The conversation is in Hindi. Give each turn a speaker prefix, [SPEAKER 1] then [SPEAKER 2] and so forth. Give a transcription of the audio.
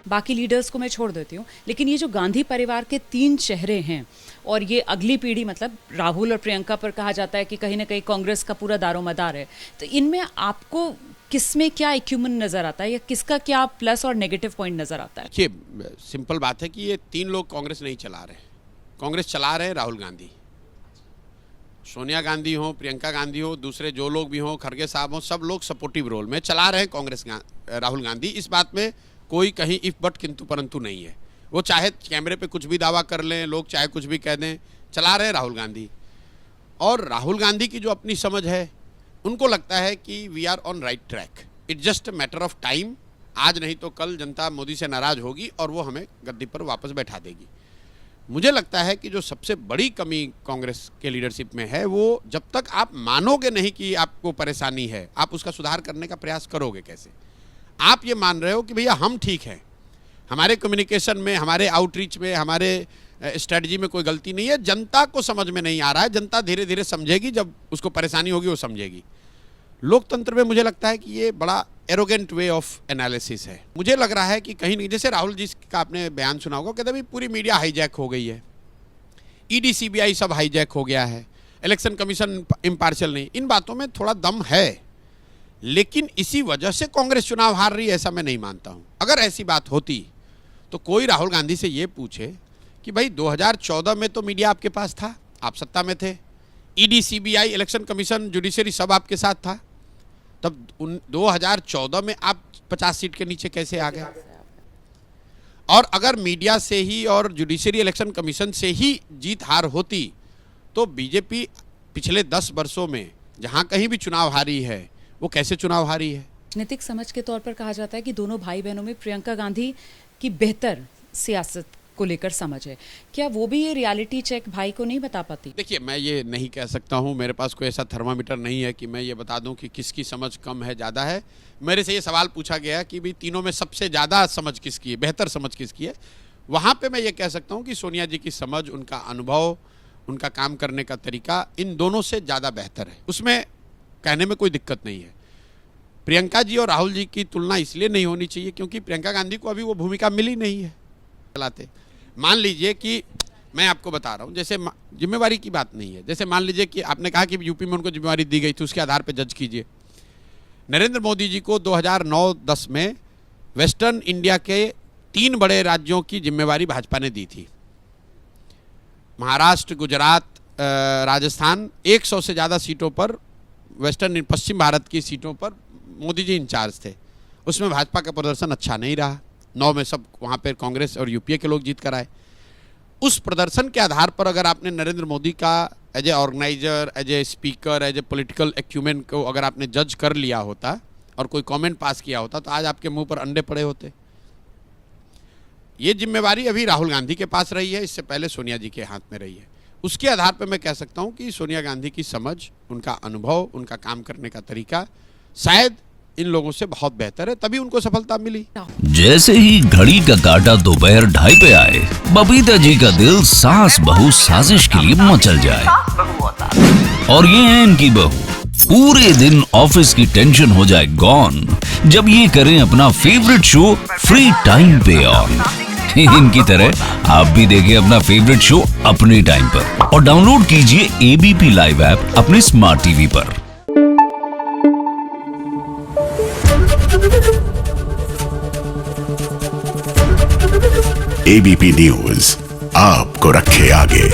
[SPEAKER 1] बाकी लीडर्स को मैं छोड़ देती हूँ, लेकिन ये जो गांधी परिवार के 3 चेहरे हैं और ये अगली पीढ़ी, मतलब राहुल और प्रियंका पर कहा जाता है कि कहीं ना कहीं कांग्रेस का पूरा दारोमदार है, तो इनमें आपको किसमें क्या इक्यूमेन नजर आता है या किसका क्या प्लस और नेगेटिव पॉइंट नजर आता है?
[SPEAKER 2] देखिए, सिंपल बात है कि ये 3 लोग कांग्रेस नहीं चला रहे। कांग्रेस चला रहे राहुल गांधी। सोनिया गांधी हो, प्रियंका गांधी हो, दूसरे जो लोग भी हों, खड़गे साहब हों, सब लोग सपोर्टिव रोल में चला रहे कांग्रेस राहुल गांधी। इस बात में कोई कहीं इफ बट किंतु परंतु नहीं है। वो चाहे कैमरे पे कुछ भी दावा कर लें, लोग चाहे कुछ भी कह दें, चला रहे राहुल गांधी। और राहुल गांधी की जो अपनी समझ है, उनको लगता है कि we are on right track, it's just matter of time. आज नहीं तो कल जनता मोदी से नाराज होगी और वो हमें गद्दी पर वापस बैठा देगी। मुझे लगता है कि जो सबसे बड़ी कमी कांग्रेस के लीडरशिप में है, वो जब तक आप मानोगे नहीं कि आपको परेशानी है, आप उसका सुधार करने का प्रयास करोगे कैसे? आप ये मान रहे हो कि भैया हम ठीक हैं, हमारे कम्युनिकेशन में, हमारे आउटरीच में, हमारे स्ट्रेटजी में कोई गलती नहीं है। जनता को समझ में नहीं आ रहा है, जनता धीरे धीरे समझेगी, जब उसको परेशानी होगी वो समझेगी। लोकतंत्र में मुझे लगता है कि ये बड़ा एरोगेंट वे ऑफ एनालिसिस है। मुझे लग रहा है कि कहीं नहीं, जैसे राहुल जी का आपने बयान सुना होगा, कहते भाई पूरी मीडिया हाईजैक हो गई है, ईडी सीबीआई सब हाईजैक हो गया है, इलेक्शन कमीशन इम्पार्शियल नहीं। इन बातों में थोड़ा दम है, लेकिन इसी वजह से कांग्रेस चुनाव हार रही है ऐसा मैं नहीं मानता हूं। अगर ऐसी बात होती तो कोई राहुल गांधी से ये पूछे कि भाई 2014 में तो मीडिया आपके पास था, आप सत्ता में थे, ED CBI election commission judiciary सब आपके साथ था, तब 2014 में आप 50 सीट के नीचे कैसे आ गए? और अगर मीडिया से ही और जुडिशरी इलेक्शन कमीशन से ही जीत हार होती तो बीजेपी पिछले 10 वर्षों में जहां कहीं भी चुनाव हारी है, वो कैसे चुनाव हारी है?
[SPEAKER 1] राजनीतिक समझ के तौर पर कहा जाता है कि दोनों भाई बहनों में प्रियंका गांधी की बेहतर सियासत को लेकर समझ है। क्या वो भी ये रियलिटी चेक भाई को नहीं बता पाती?
[SPEAKER 2] देखिए, मैं ये नहीं कह सकता हूँ, मेरे पास कोई ऐसा थर्मामीटर नहीं है कि मैं ये बता दूं कि किसकी समझ कम है ज़्यादा है। मेरे से ये सवाल पूछा गया कि भी तीनों में सबसे ज़्यादा समझ किसकी है, बेहतर समझ किसकी है। वहाँ पर मैं ये कह सकता हूँ कि सोनिया जी की समझ, उनका अनुभव, उनका काम करने का तरीका इन दोनों से ज़्यादा बेहतर है, उसमें कहने में कोई दिक्कत नहीं है। प्रियंका जी और राहुल जी की तुलना इसलिए नहीं होनी चाहिए क्योंकि प्रियंका गांधी को अभी वो भूमिका मिली नहीं है चलाते। मान लीजिए कि मैं आपको बता रहा हूँ, जैसे जिम्मेवारी की बात नहीं है, जैसे मान लीजिए कि आपने कहा कि यूपी में उनको जिम्मेवारी दी गई थी, उसके आधार पर जज कीजिए। नरेंद्र मोदी जी को 2009-10 में वेस्टर्न इंडिया के 3 बड़े राज्यों की जिम्मेवारी भाजपा ने दी थी, महाराष्ट्र, गुजरात, राजस्थान। 100 से ज़्यादा सीटों पर, वेस्टर्न पश्चिम भारत की सीटों पर मोदी जी इंचार्ज थे। उसमें भाजपा का प्रदर्शन अच्छा नहीं रहा, 9 में सब वहाँ पर कांग्रेस और यूपीए के लोग जीत कर आए। उस प्रदर्शन के आधार पर अगर आपने नरेंद्र मोदी का as a organizer, as a speaker, as a political acumen को अगर आपने जज कर लिया होता और कोई कमेंट पास किया होता तो आज आपके मुंह पर अंडे पड़े होते। ये जिम्मेवारी अभी राहुल गांधी के पास रही है, इससे पहले सोनिया जी के हाथ में रही है। उसके आधार पर मैं कह सकता हूँ कि सोनिया गांधी की समझ, उनका अनुभव, उनका काम करने का तरीका शायद इन लोगों से बहुत बेहतर है, तभी उनको सफलता मिली।
[SPEAKER 3] जैसे ही घड़ी का काटा दोपहर 2:30 पे आए, बबीता जी का दिल सास बहू साजिश के लिए मचल जाए। और ये है इनकी बहू, पूरे दिन ऑफिस की टेंशन हो जाए गॉन जब ये करें अपना फेवरेट शो फ्री टाइम पे ऑन। इनकी तरह आप भी देखिए अपना फेवरेट शो अपने टाइम पर और डाउनलोड कीजिए एबीपी लाइव ऐप अपने स्मार्ट टीवी पर।
[SPEAKER 4] एबीपी न्यूज आपको रखे आगे।